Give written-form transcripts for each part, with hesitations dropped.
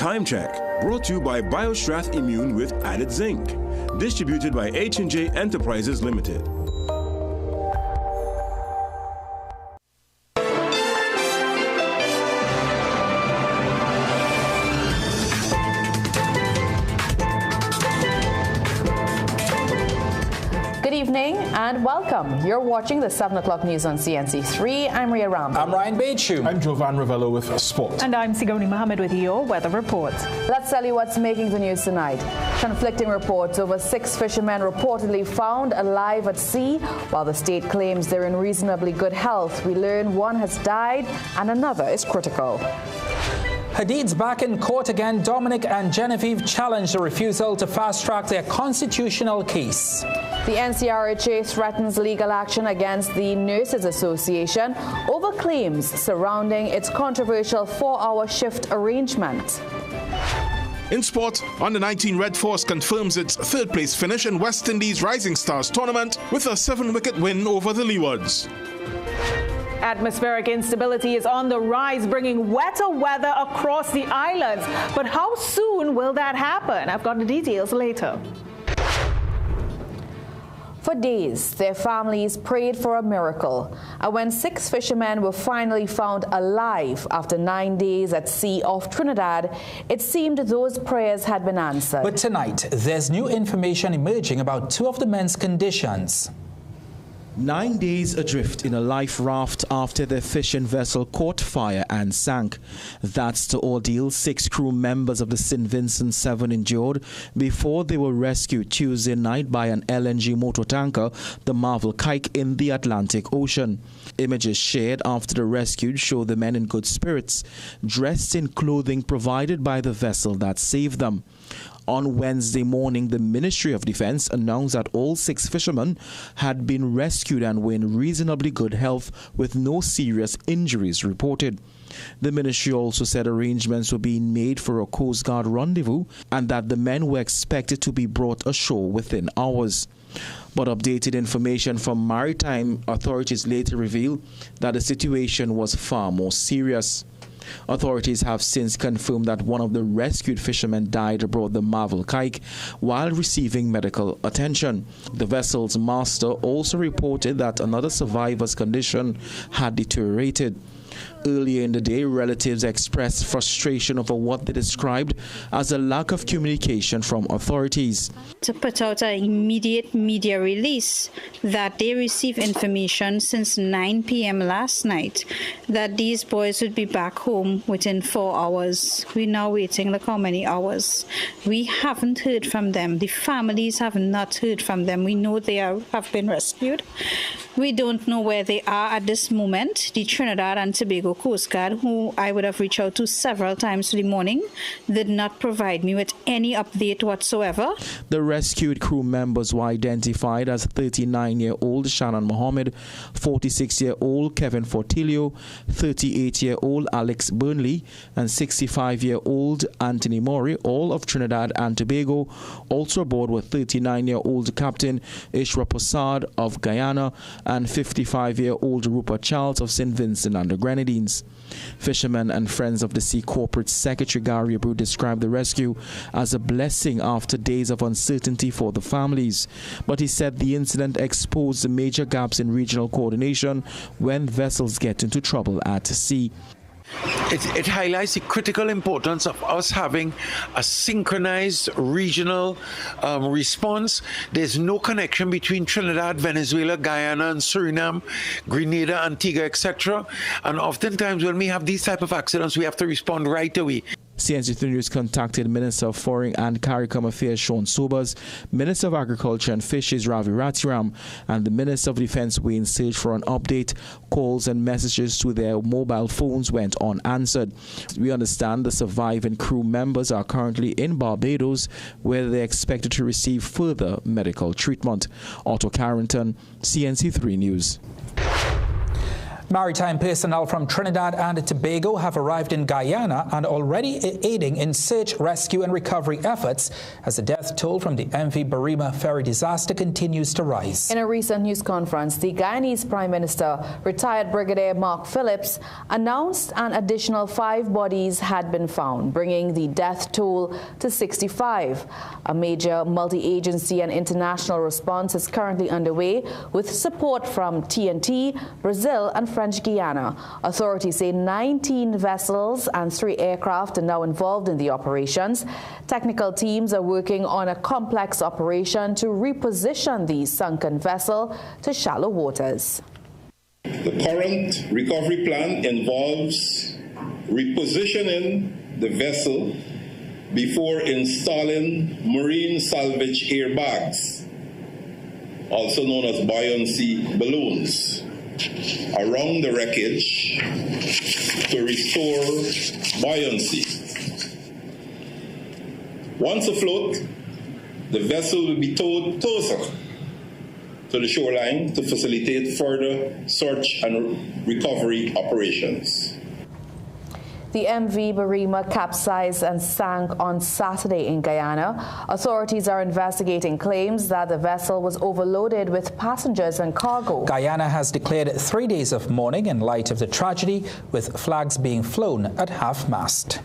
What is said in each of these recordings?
Time Check, brought to you by BioStrath Immune with added zinc. Distributed by H&J Enterprises Limited. Good evening and welcome. You're watching the 7 o'clock news on CNC3. I'm Ria Ram. I'm Ryan Bachu. I'm Jovan Ravello with Sport. And I'm Sigoni Mohammed with your weather report. Let's tell you what's making the news tonight. Conflicting reports over 6 fishermen reportedly found alive at sea. While the state claims they're in reasonably good health, we learn one has died and another is critical. Hadid's back in court again. Dominic and Genevieve challenge the refusal to fast-track their constitutional case. The NCRHA threatens legal action against the Nurses Association over claims surrounding its controversial 4-hour shift arrangement. In sport, Under-19 Red Force confirms its third-place finish in West Indies Rising Stars tournament with a 7-wicket win over the Leewards. Atmospheric instability is on the rise, bringing wetter weather across the islands. But how soon will that happen? I've got the details later. For days, their families prayed for a miracle. And when 6 fishermen were finally found alive after 9 days at sea off Trinidad, it seemed those prayers had been answered. But tonight, there's new information emerging about 2 of the men's conditions. 9 days adrift in a life raft after their fishing vessel caught fire and sank. That's the ordeal 6 crew members of the St. Vincent 7 endured before they were rescued Tuesday night by an LNG motor tanker, the Marvel Kike, in the Atlantic Ocean. Images shared after the rescue show the men in good spirits, dressed in clothing provided by the vessel that saved them. On Wednesday morning, the Ministry of Defense announced that all 6 fishermen had been rescued and were in reasonably good health with no serious injuries reported. The ministry also said arrangements were being made for a Coast Guard rendezvous and that the men were expected to be brought ashore within hours. But updated information from maritime authorities later revealed that the situation was far more serious. Authorities have since confirmed that one of the rescued fishermen died aboard the Marvel Kike while receiving medical attention. The vessel's master also reported that another survivor's condition had deteriorated. Earlier in the day, relatives expressed frustration over what they described as a lack of communication from authorities. To put out an immediate media release that they received information since 9 p.m. last night that these boys would be back home within 4 hours. We're now waiting look how many hours. We haven't heard from them. The families have not heard from them. We know they have been rescued. We don't know where they are at this moment. The Trinidad and Tobago Coast Guard, who I would have reached out to several times in the morning, did not provide me with any update whatsoever. The rescued crew members were identified as 39-year-old Shannon Mohammed, 46-year-old Kevin Fortilio, 38-year-old Alex Burnley, and 65-year-old Anthony Murray, all of Trinidad and Tobago. Also aboard were 39-year-old Captain Ishra Prasad of Guyana and 55-year-old Rupert Charles of St. Vincent and the Grenadines. Fishermen and Friends of the Sea Corporate Secretary Gary Abreu described the rescue as a blessing after days of uncertainty for the families. But he said the incident exposed the major gaps in regional coordination when vessels get into trouble at sea. It highlights the critical importance of us having a synchronized regional response. There's no connection between Trinidad, Venezuela, Guyana, and Suriname, Grenada, Antigua, etc. And oftentimes when we have these type of accidents, we have to respond right away. CNC3 News contacted Minister of Foreign and CARICOM Affairs Sean Sobers, Minister of Agriculture and Fisheries Ravi Ratiram, and the Minister of Defense Wayne Sage for an update. Calls and messages to their mobile phones went unanswered. We understand the surviving crew members are currently in Barbados, where they're expected to receive further medical treatment. Otto Carrington, CNC3 News. Maritime personnel from Trinidad and Tobago have arrived in Guyana and already aiding in search, rescue and recovery efforts as the death toll from the MV Barima ferry disaster continues to rise. In a recent news conference, the Guyanese Prime Minister, retired Brigadier Mark Phillips, announced an additional 5 bodies had been found, bringing the death toll to 65. A major multi-agency and international response is currently underway with support from TNT, Brazil and French Guyana. Authorities say 19 vessels and 3 aircraft are now involved in the operations. Technical teams are working on a complex operation to reposition the sunken vessel to shallow waters. The current recovery plan involves repositioning the vessel before installing marine salvage airbags, also known as buoyancy balloons, around the wreckage to restore buoyancy. Once afloat, the vessel will be towed closer to the shoreline to facilitate further search and recovery operations. The MV Barima capsized and sank on Saturday in Guyana. Authorities are investigating claims that the vessel was overloaded with passengers and cargo. Guyana has declared 3 days of mourning in light of the tragedy, with flags being flown at half-mast.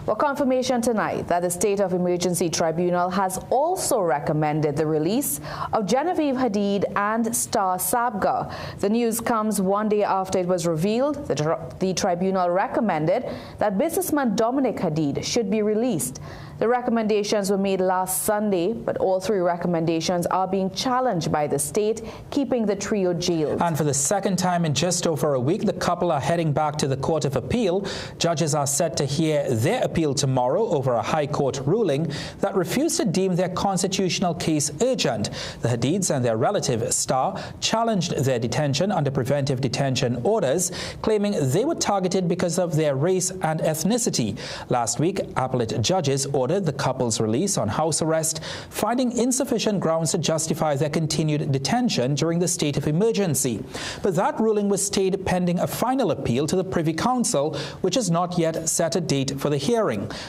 Well, confirmation tonight that the State of Emergency Tribunal has also recommended the release of Genevieve Hadid and Star Sabga. The news comes 1 day after it was revealed the tribunal recommended that businessman Dominic Hadid should be released. The recommendations were made last Sunday, but all 3 recommendations are being challenged by the state, keeping the trio jailed. And for the second time in just over a week, the couple are heading back to the Court of Appeal. Judges are set to hear their appeal tomorrow over a High Court ruling that refused to deem their constitutional case urgent. The Hadids and their relative Star challenged their detention under preventive detention orders, claiming they were targeted because of their race and ethnicity. Last week, appellate judges ordered the couple's release on house arrest, finding insufficient grounds to justify their continued detention during the state of emergency. But that ruling was stayed pending a final appeal to the Privy Council, which has not yet set a date for the hearing.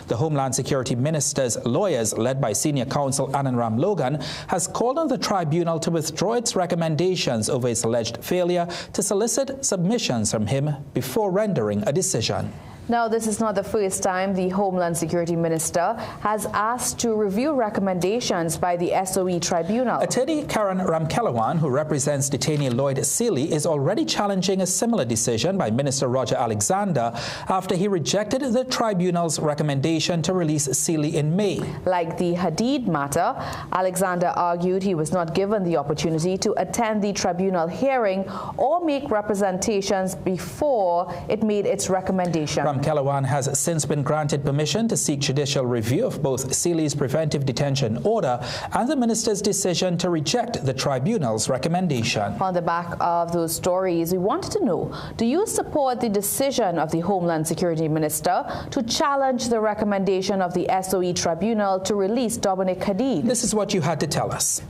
The Homeland Security Minister's lawyers, led by Senior Counsel Ananram Logan, has called on the tribunal to withdraw its recommendations over its alleged failure to solicit submissions from him before rendering a decision. Now, this is not the first time the Homeland Security Minister has asked to review recommendations by the SOE Tribunal. Attorney Karen Ramkelawan, who represents detainee Lloyd Seeley, is already challenging a similar decision by Minister Roger Alexander after he rejected the tribunal's recommendation to release Seeley in May. Like the Hadid matter, Alexander argued he was not given the opportunity to attend the tribunal hearing or make representations before it made its recommendation. Ramkelawan has since been granted permission to seek judicial review of both Seeley's preventive detention order and the minister's decision to reject the tribunal's recommendation. On the back of those stories, we wanted to know, do you support the decision of the Homeland Security Minister to challenge the recommendation of the SOE Tribunal to release Dominic Hadid? This is what you had to tell us.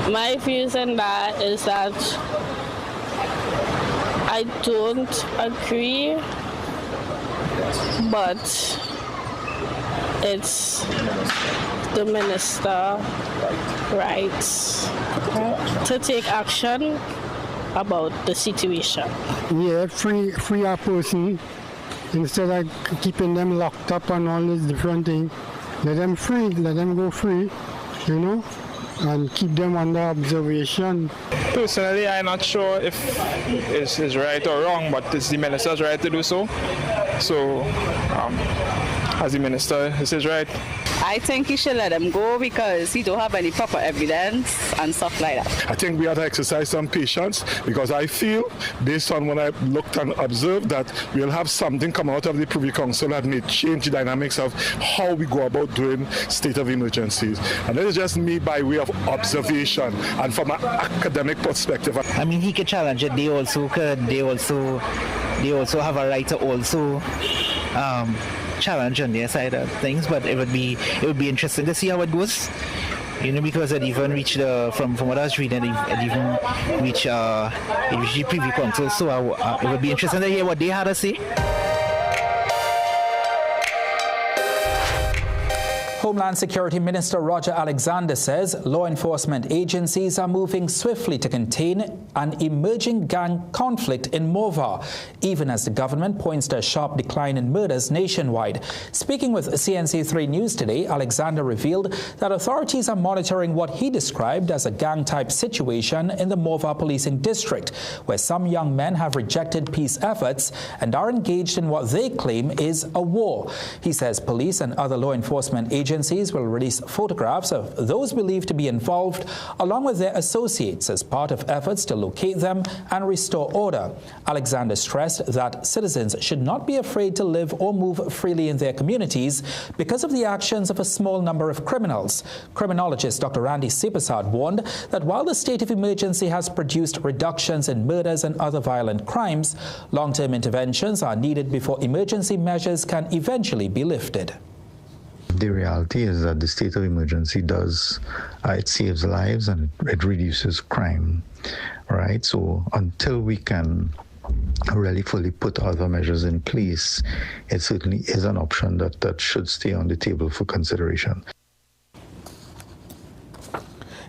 My views on that is that I don't agree, but it's the minister rights to take action about the situation. Yeah, free a person instead of keeping them locked up and all these different things. Let them free, let them go free, you know, and keep them under observation. Personally, I'm not sure if it's right or wrong, but it's the minister's right to do so. So, as the minister, this is right. I think he should let him go because he don't have any proper evidence and stuff like that. I think we have to exercise some patience because I feel, based on when I looked and observed, that we'll have something come out of the Privy Council that may change the dynamics of how we go about doing state of emergencies. And that is just me by way of observation and from an academic perspective. I mean, he could challenge it. They also have a right to also challenge on their side of things, but it would be interesting to see how it goes. because it even reached from what I was reading, it even reached the Privy Council. So it would be interesting to hear what they had to say. Homeland Security Minister Roger Alexander says law enforcement agencies are moving swiftly to contain an emerging gang conflict in Morvar, even as the government points to a sharp decline in murders nationwide. Speaking with CNC3 News today, Alexander revealed that authorities are monitoring what he described as a gang-type situation in the Morvar policing district, where some young men have rejected peace efforts and are engaged in what they claim is a war. He says police and other law enforcement agencies will release photographs of those believed to be involved along with their associates as part of efforts to locate them and restore order. Alexander stressed that citizens should not be afraid to live or move freely in their communities because of the actions of a small number of criminals. Criminologist Dr. Randy Sipasad warned that while the state of emergency has produced reductions in murders and other violent crimes, long-term interventions are needed before emergency measures can eventually be lifted. The reality is that the state of emergency it saves lives and it reduces crime, right? So until we can really fully put other measures in place, it certainly is an option that should stay on the table for consideration.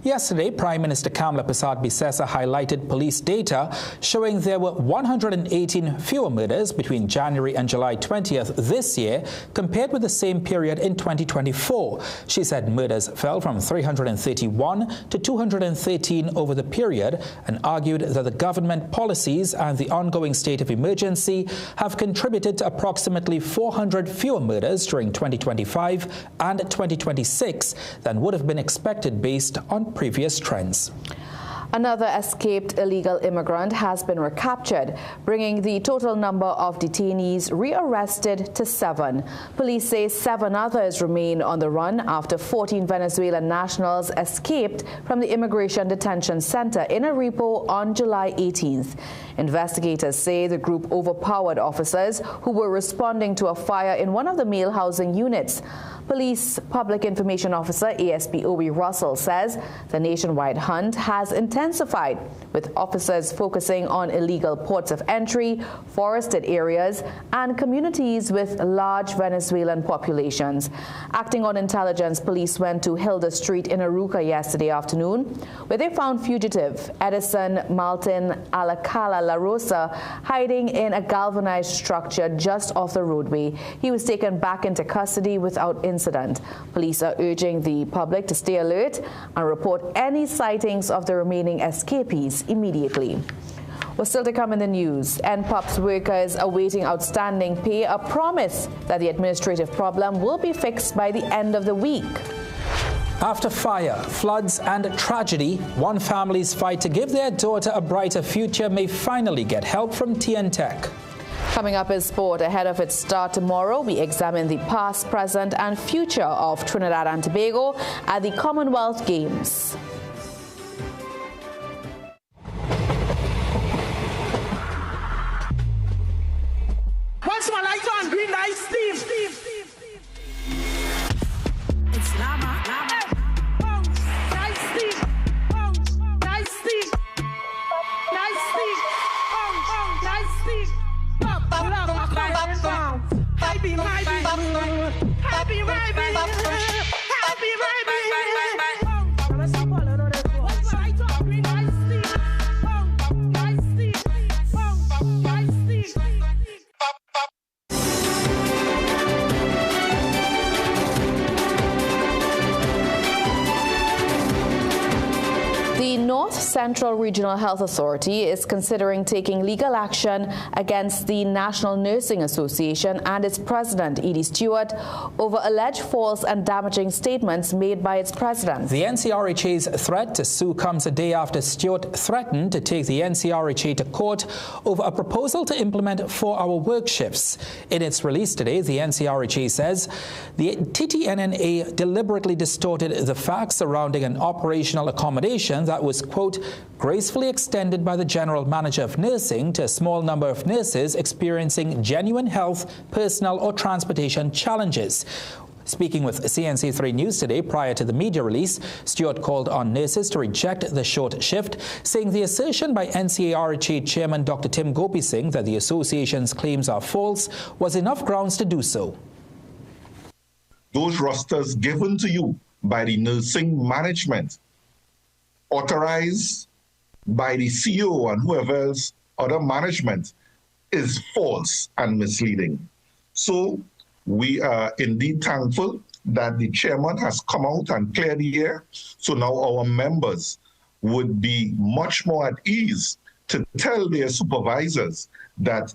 Yesterday, Prime Minister Kamla Persad-Bissessar highlighted police data showing there were 118 fewer murders between January and July 20th this year compared with the same period in 2024. She said murders fell from 331 to 213 over the period and argued that the government policies and the ongoing state of emergency have contributed to approximately 400 fewer murders during 2025 and 2026 than would have been expected based on previous trends. Another escaped illegal immigrant has been recaptured, bringing the total number of detainees rearrested to 7. Police say 7 others remain on the run after 14 Venezuelan nationals escaped from the Immigration Detention Center in Aripo on July 18th. Investigators say the group overpowered officers who were responding to a fire in one of the male housing units. Police Public Information Officer ASP Obi Russell says the nationwide hunt has intensified, with officers focusing on illegal ports of entry, forested areas, and communities with large Venezuelan populations. Acting on intelligence, police went to Hilda Street in Aruca yesterday afternoon, where they found fugitive Edison Martin Alcala La Rosa hiding in a galvanized structure just off the roadway. He was taken back into custody without incident. Police are urging the public to stay alert and report any sightings of the remaining escapees immediately. Well, still to come in the news, NPOP's workers awaiting outstanding pay, a promise that the administrative problem will be fixed by the end of the week. After fire, floods and tragedy, one family's fight to give their daughter a brighter future may finally get help from TN Tech. Coming up is sport. Ahead of its start tomorrow, we examine the past, present and future of Trinidad and Tobago at the Commonwealth Games. Once my lights on, green light, steam. It's lava. Nice steam. Nice steam. Nice steam. Nice steam. Happy The North Central Regional Health Authority is considering taking legal action against the National Nursing Association and its president, Edie Stewart, over alleged false and damaging statements made by its president. The NCRHA's threat to sue comes a day after Stewart threatened to take the NCRHA to court over a proposal to implement 4-hour work shifts. In its release today, the NCRHA says the TTNNA deliberately distorted the facts surrounding an operational accommodation that was, quote, gracefully extended by the General Manager of Nursing to a small number of nurses experiencing genuine health, personal or transportation challenges. Speaking with CNC3 News today prior to the media release, Stewart called on nurses to reject the short shift, saying the assertion by NCARHA Chairman Dr. Tim Gopi Singh that the association's claims are false was enough grounds to do so. Those rosters given to you by the nursing management, authorized by the CEO and whoever else, other management, is false and misleading. So we are indeed thankful that the chairman has come out and cleared the air. So now our members would be much more at ease to tell their supervisors that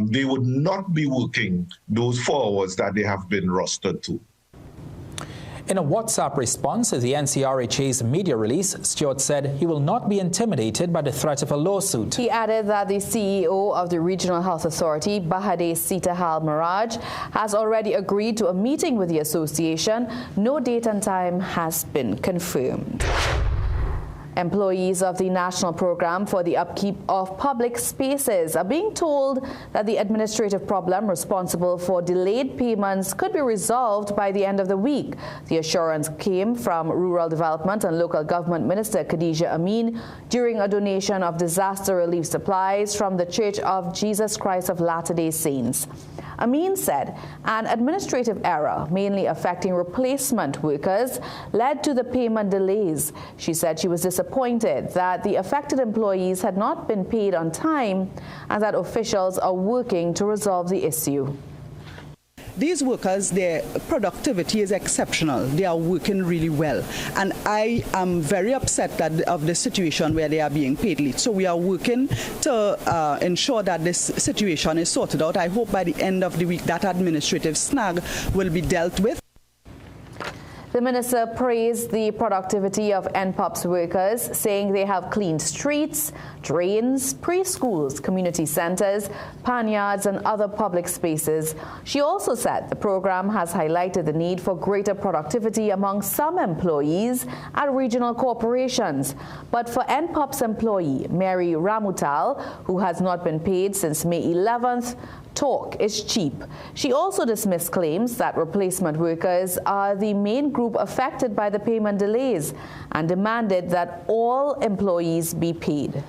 they would not be working those 4 hours that they have been rostered to. In a WhatsApp response to the NCRHA's media release, Stewart said he will not be intimidated by the threat of a lawsuit. He added that the CEO of the Regional Health Authority, Bahade Sitahal Maraj, has already agreed to a meeting with the association. No date and time has been confirmed. Employees of the National Program for the Upkeep of Public Spaces are being told that the administrative problem responsible for delayed payments could be resolved by the end of the week. The assurance came from Rural Development and Local Government Minister Khadija Amin during a donation of disaster relief supplies from the Church of Jesus Christ of Latter-day Saints. Amin said an administrative error, mainly affecting replacement workers, led to the payment delays. She said she was disappointed that the affected employees had not been paid on time and that officials are working to resolve the issue. These workers, their productivity is exceptional. They are working really well. And I am very upset of the situation where they are being paid late. So we are working to ensure that this situation is sorted out. I hope by the end of the week that administrative snag will be dealt with. The minister praised the productivity of NPOP's workers, saying they have cleaned streets, drains, preschools, community centers, panyards, and other public spaces. She also said the program has highlighted the need for greater productivity among some employees at regional corporations. But for NPOP's employee, Mary Ramutal, who has not been paid since May 11th, talk is cheap. She also dismissed claims that replacement workers are the main group affected by the payment delays and demanded that all employees be paid.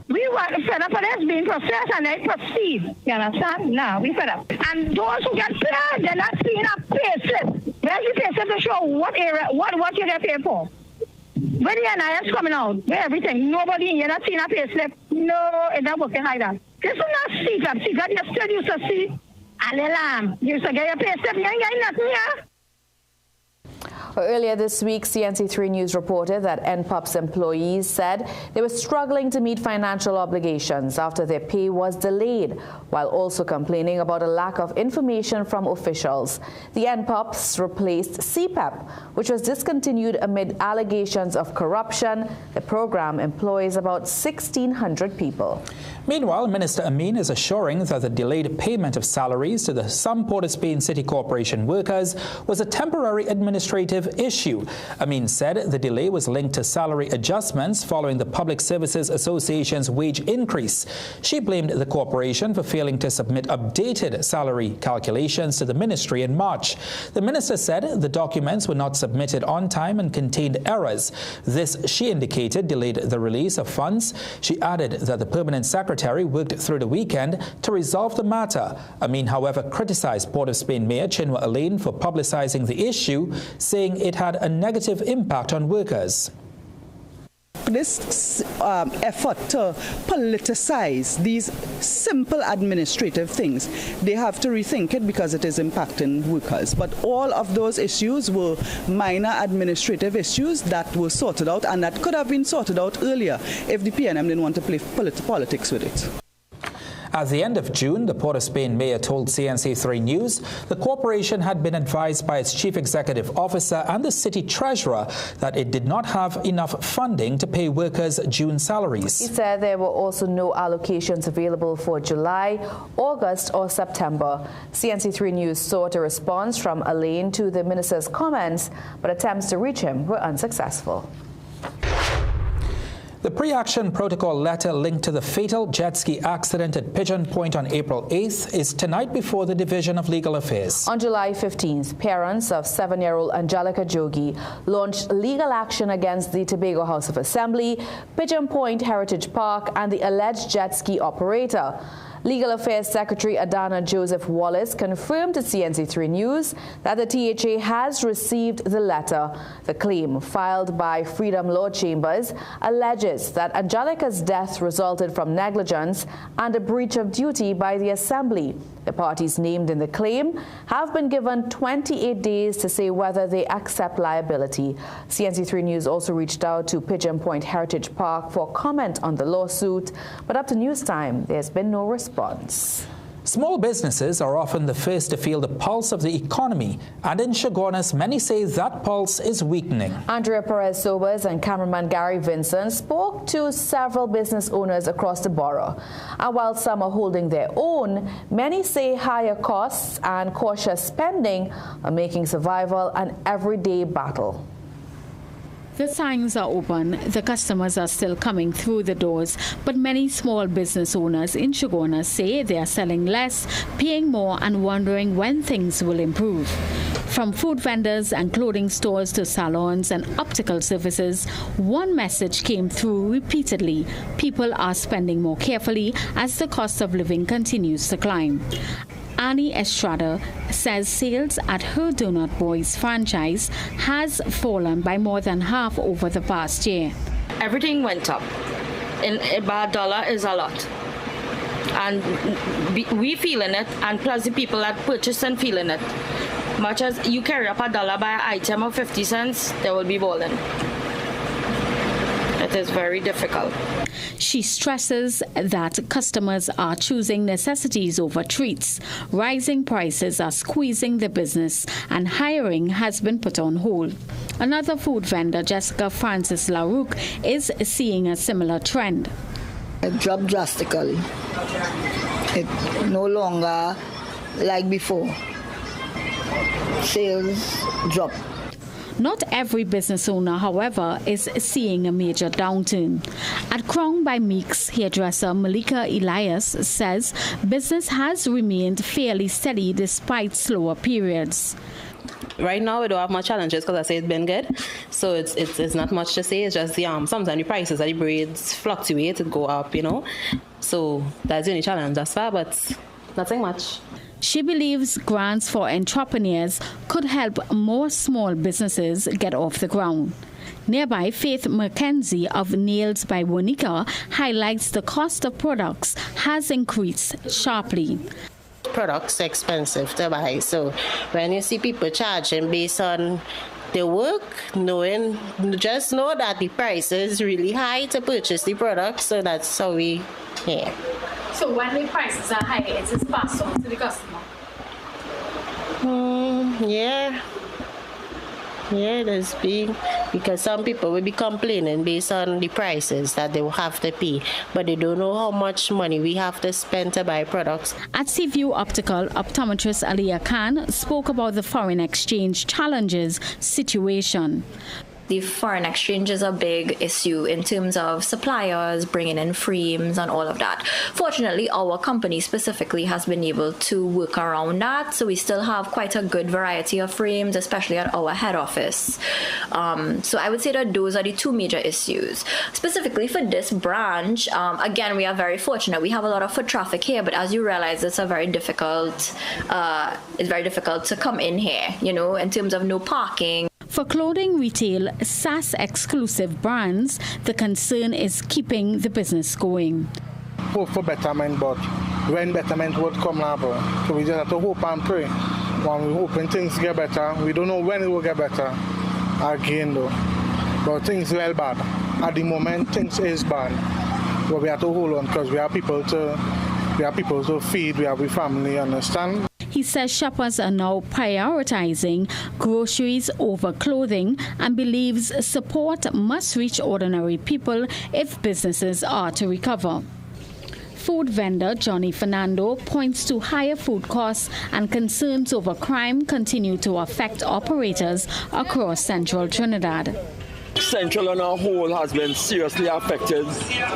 We want to fed up of this being processed and they proceed. You understand? No, we fed up. And those who get paid, they're not seeing a pay slip. Where's the pay slip to show what area, what you get paid for? Where the NIS coming out, where everything, nobody, you're not seeing a pay slip. No, it's not working like that. This is not secret. Secret, you still used to see an alarm. You used to get your pay slip, you ain't getting nothing here. Earlier this week, CNC3 News reported that NPOP's employees said they were struggling to meet financial obligations after their pay was delayed, while also complaining about a lack of information from officials. The NPOPs replaced CPEP, which was discontinued amid allegations of corruption. The program employs about 1,600 people. Meanwhile, Minister Amin is assuring that the delayed payment of salaries to some Port of Spain City Corporation workers was a temporary administrative issue. Amin said the delay was linked to salary adjustments following the Public Services Association's wage increase. She blamed the corporation for failing to submit updated salary calculations to the ministry in March. The minister said the documents were not submitted on time and contained errors. This, she indicated, delayed the release of funds. She added that the permanent secretary worked through the weekend to resolve the matter. Amin, however, criticized Port of Spain Mayor Chinua Alain for publicizing the issue, saying it had a negative impact on workers. This effort to politicize these simple administrative things, they have to rethink it because it is impacting workers. But all of those issues were minor administrative issues that were sorted out and that could have been sorted out earlier if the PNM didn't want to play politics with it. At the end of June, the Port of Spain mayor told CNC3 News the corporation had been advised by its chief executive officer and the city treasurer that it did not have enough funding to pay workers June salaries. He said there were also no allocations available for July, August or September. CNC3 News sought a response from Alain to the minister's comments, but attempts to reach him were unsuccessful. The pre-action protocol letter linked to the fatal jet ski accident at Pigeon Point on April 8th is tonight before the Division of Legal Affairs. On July 15th, parents of 7-year-old Angelica Jogi launched legal action against the Tobago House of Assembly, Pigeon Point Heritage Park, and the alleged jet ski operator. Legal Affairs Secretary Adana Joseph Wallace confirmed to CNC3 News that the THA has received the letter. The claim, filed by Freedom Law Chambers, alleges that Angelica's death resulted from negligence and a breach of duty by the Assembly. The parties named in the claim have been given 28 days to say whether they accept liability. CNC3 News also reached out to Pigeon Point Heritage Park for comment on the lawsuit, but up to news time, there's been no response. Small businesses are often the first to feel the pulse of the economy, and in Chaguanas, many say that pulse is weakening. Andrea Perez-Sobers and cameraman Gary Vincent spoke to several business owners across the borough. And while some are holding their own, many say higher costs and cautious spending are making survival an everyday battle. The signs are open, the customers are still coming through the doors, but many small business owners in Chaguanas say they are selling less, paying more, and wondering when things will improve. From food vendors and clothing stores to salons and optical services, one message came through repeatedly: people are spending more carefully as the cost of living continues to climb. Annie Estrada says sales at her Donut Boys franchise has fallen by more than half over the past year. Everything went up. And about $1 is a lot. And we feeling it, and plus the people that purchase and feeling it. Much as you carry up $1 by an item of 50 cents, they will be balling. It is very difficult. She stresses that customers are choosing necessities over treats. Rising prices are squeezing the business, and hiring has been put on hold. Another food vendor, Jessica Francis LaRouque, is seeing a similar trend. It dropped drastically. It no longer like before. Sales dropped. Not every business owner, however, is seeing a major downturn. At Crown by Meeks, hairdresser Malika Elias says business has remained fairly steady despite slower periods. Right now, we don't have much challenges because I say it's been good. So it's not much to say. It's just sometimes the prices of the braids fluctuate, it go up, So that's the only challenge thus far, but nothing much. She believes grants for entrepreneurs could help more small businesses get off the ground. Nearby, Faith McKenzie of Nails by Wonica highlights the cost of products has increased sharply. Products are expensive to buy, so when you see people charging based on their work, just know that the price is really high to purchase the product, so that's how we, So when the prices are high, it is passed on to the customer? Yeah, there's been, because some people will be complaining based on the prices that they will have to pay, but they don't know how much money we have to spend to buy products. At Seaview Optical, optometrist Aliyah Khan spoke about the foreign exchange challenges situation. The foreign exchange is a big issue in terms of suppliers bringing in frames and all of that. Fortunately, our company specifically has been able to work around that, so we still have quite a good variety of frames, especially at our head office. So I would say that those are the two major issues. Specifically for this branch, again, we are very fortunate. We have a lot of foot traffic here, but as you realize, it's very difficult to come in here, in terms of no parking. For clothing retail, SAS exclusive brands, the concern is keeping the business going. Hope for betterment, but when betterment would come now, so we just have to hope and pray. When we're hoping things get better, we don't know when it will get better again though. But things are well bad. At the moment, things is bad. But we have to hold on because we have people to feed, we have a family, understand? He says shoppers are now prioritizing groceries over clothing and believes support must reach ordinary people if businesses are to recover. Food vendor Johnny Fernando points to higher food costs and concerns over crime continue to affect operators across central Trinidad. Central on our whole has been seriously affected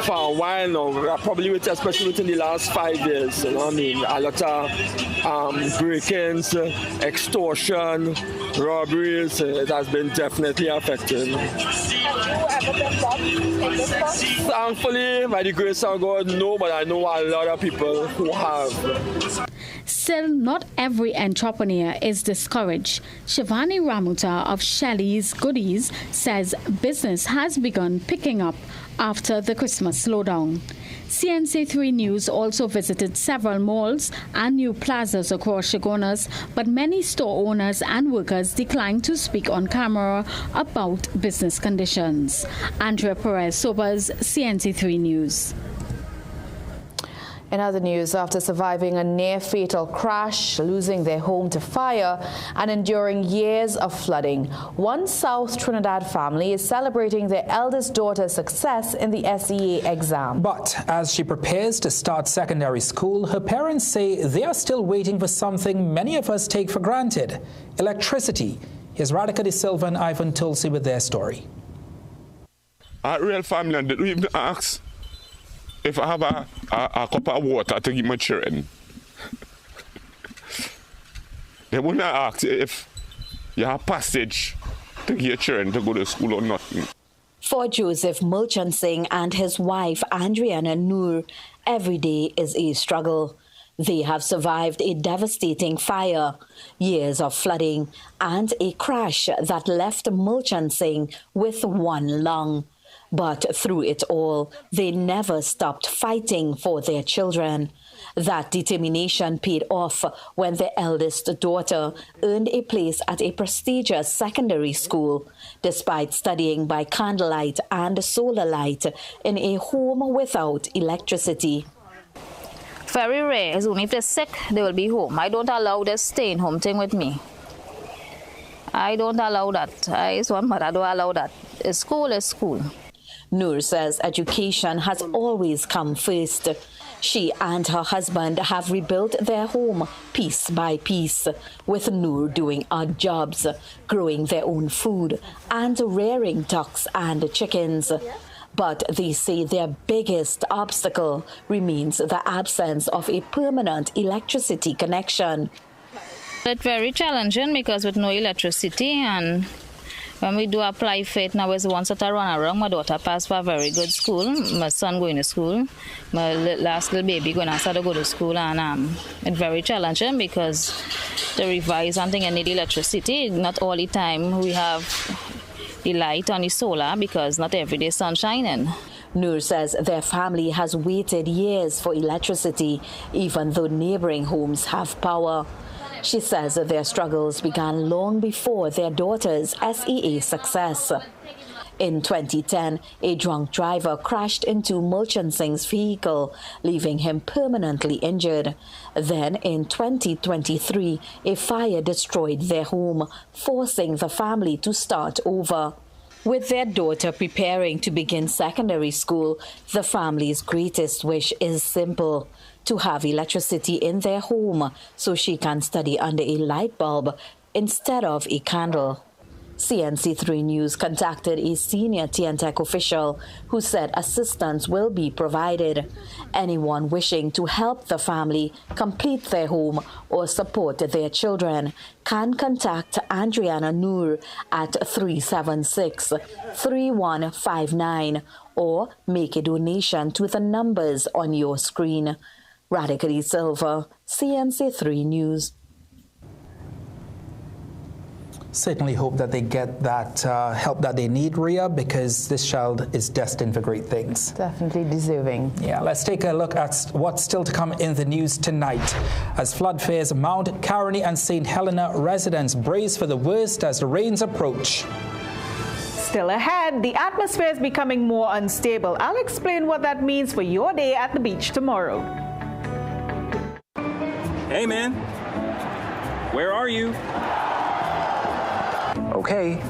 for a while now, probably especially within the last 5 years. You know what I mean? A lot of break-ins, extortion, robberies. It has been definitely affected. Thankfully, by the grace of God, no, but I know a lot of people who have. Still, not every entrepreneur is discouraged. Shivani Ramuta of Shelley's Goodies says business has begun picking up after the Christmas slowdown. CNC3 News also visited several malls and new plazas across Chaguanas, but many store owners and workers declined to speak on camera about business conditions. Andrea Perez-Sobers, CNC3 News. In other news, after surviving a near-fatal crash, losing their home to fire, and enduring years of flooding, one South Trinidad family is celebrating their eldest daughter's success in the SEA exam. But as she prepares to start secondary school, her parents say they are still waiting for something many of us take for granted: electricity. Here's Radhika De Silva and Ivan Tulsi with their story. Our real family, they don't even ask if I have a cup of water to give my children. They wouldn't ask if you have passage to give your children to go to school or nothing. For Joseph Mulchansing and his wife Andriana Noor, every day is a struggle. They have survived a devastating fire, years of flooding, and a crash that left Mulchansing with one lung. But through it all, they never stopped fighting for their children. That determination paid off when their eldest daughter earned a place at a prestigious secondary school, despite studying by candlelight and solar light in a home without electricity. Very rare. It's only if they're sick, they will be home. I don't allow this staying home thing with me. I don't allow that. I don't allow that. School is school. Noor says education has always come first. She and her husband have rebuilt their home piece by piece, with Noor doing odd jobs, growing their own food, and rearing ducks and chickens. But they say their biggest obstacle remains the absence of a permanent electricity connection. It's very challenging because with no electricity, and when we do apply for it now, is once that I run around, my daughter passed for a very good school, my son going to school, my last little baby going to start to go to school, and it's very challenging because to revise something and need electricity. Not all the time we have the light on the solar because not every day sun shining. Noor says their family has waited years for electricity, even though neighboring homes have power. She says their struggles began long before their daughter's SEA success. In 2010, a drunk driver crashed into Mulchansing's vehicle, leaving him permanently injured. Then, in 2023, a fire destroyed their home, forcing the family to start over. With their daughter preparing to begin secondary school, the family's greatest wish is simple: to have electricity in their home so she can study under a light bulb instead of a candle. CNC3 News contacted a senior TNTech official who said assistance will be provided. Anyone wishing to help the family complete their home or support their children can contact Andriana Noor at 376-3159 or make a donation to the numbers on your screen. Radhika De Silva, CNC3 News. Certainly hope that they get that help that they need, Ria, because this child is destined for great things. Definitely deserving. Yeah, let's take a look at what's still to come in the news tonight. As flood fears mount, Caroni and St. Helena residents brace for the worst as the rains approach. Still ahead, the atmosphere is becoming more unstable. I'll explain what that means for your day at the beach tomorrow. Hey, man. Where are you? Okay.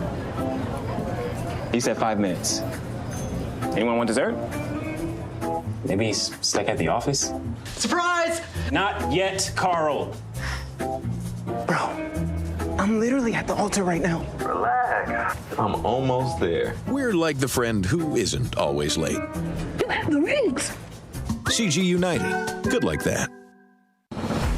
He said 5 minutes. Anyone want dessert? Maybe he's stuck at the office? Surprise! Not yet, Carl. Bro, I'm I'm literally at the altar right now. Relax. I'm almost there. We're like the friend who isn't always late. You have the rings. CG United. Good like that.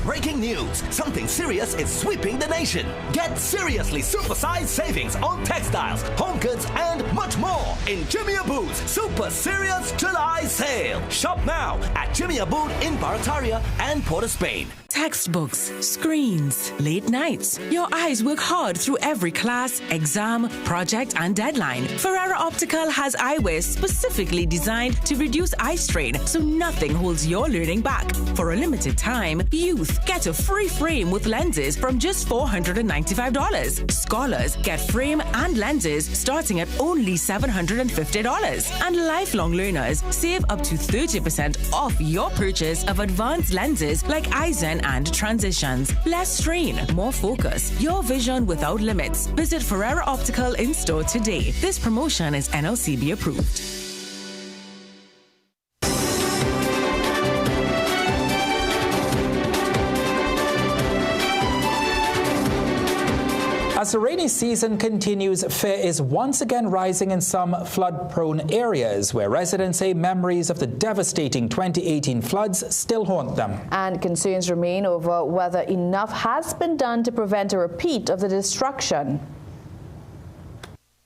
Breaking news. Something serious is sweeping the nation. Get seriously supersized savings on textiles, home goods, and much more in Jimmy Abboud's Super Serious July Sale. Shop now at Jimmy Abboud in Barataria and Port of Spain. Textbooks, screens, late nights. Your eyes work hard through every class, exam, project, and deadline. Ferrara Optical has eyewear specifically designed to reduce eye strain so nothing holds your learning back. For a limited time, youth get a free frame with lenses from just $495. Scholars get frame and lenses starting at only $750. And lifelong learners save up to 30% off your purchase of advanced lenses like Eisen and Transitions. Less strain, more focus. Your vision without limits. Visit Ferrara Optical in store today. This promotion is NLCB approved. As the rainy season continues, fear is once again rising in some flood-prone areas where residents say memories of the devastating 2018 floods still haunt them. And concerns remain over whether enough has been done to prevent a repeat of the destruction.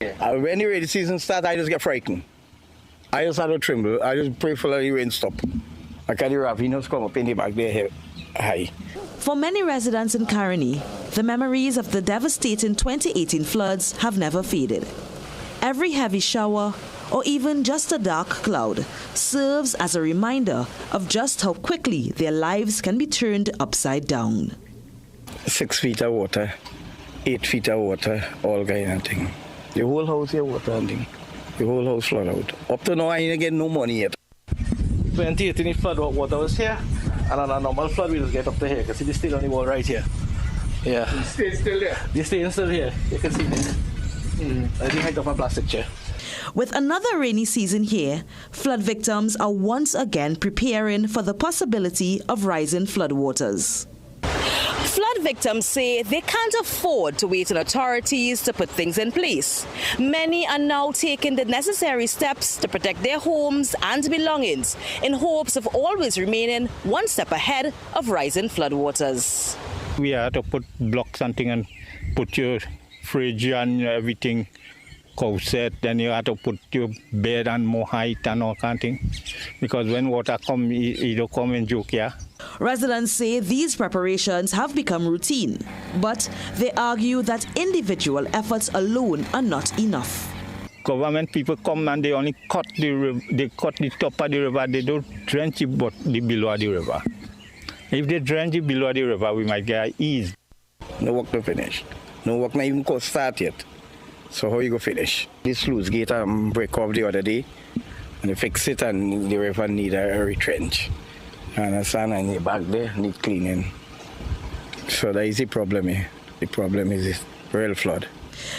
When the rainy season starts, I just get frightened. I just have to tremble. I just pray for the rain stop. I can't hear rapinos come up in the back there high. For many residents in Caroni, the memories of the devastating 2018 floods have never faded. Every heavy shower, or even just a dark cloud, serves as a reminder of just how quickly their lives can be turned upside down. 6 feet of water, 8 feet of water, all Guyana thing. The whole house here water and thing. The whole house flood out. Up to now, I ain't get no money yet. 2018 flood water was here. And on a normal flood, we just get up to here. You can see the steel on the wall right here. Yeah. The steel still there? The steel still here. You can see it. I think I got my plastic chair. With another rainy season here, flood victims are once again preparing for the possibility of rising floodwaters. Flood victims say they can't afford to wait on authorities to put things in place. Many are now taking the necessary steps to protect their homes and belongings in hopes of always remaining one step ahead of rising floodwaters. We had to put blocks and things and put your fridge and everything set, then you have to put your bed and more height and all kind of things. Because when water come, it don't come in joke here. Residents say these preparations have become routine, but they argue that individual efforts alone are not enough. Government people come and they only cut the top of the river. They don't drench it, but the below of the river. If they drench it below the river, we might get ease. No work to finish. No work not even could start yet. So how you go finish? This sluice gate break off the other day, and they fix it, and the river need a retrench. And the sand and the back there need cleaning. So that is the problem here. The problem is this real flood.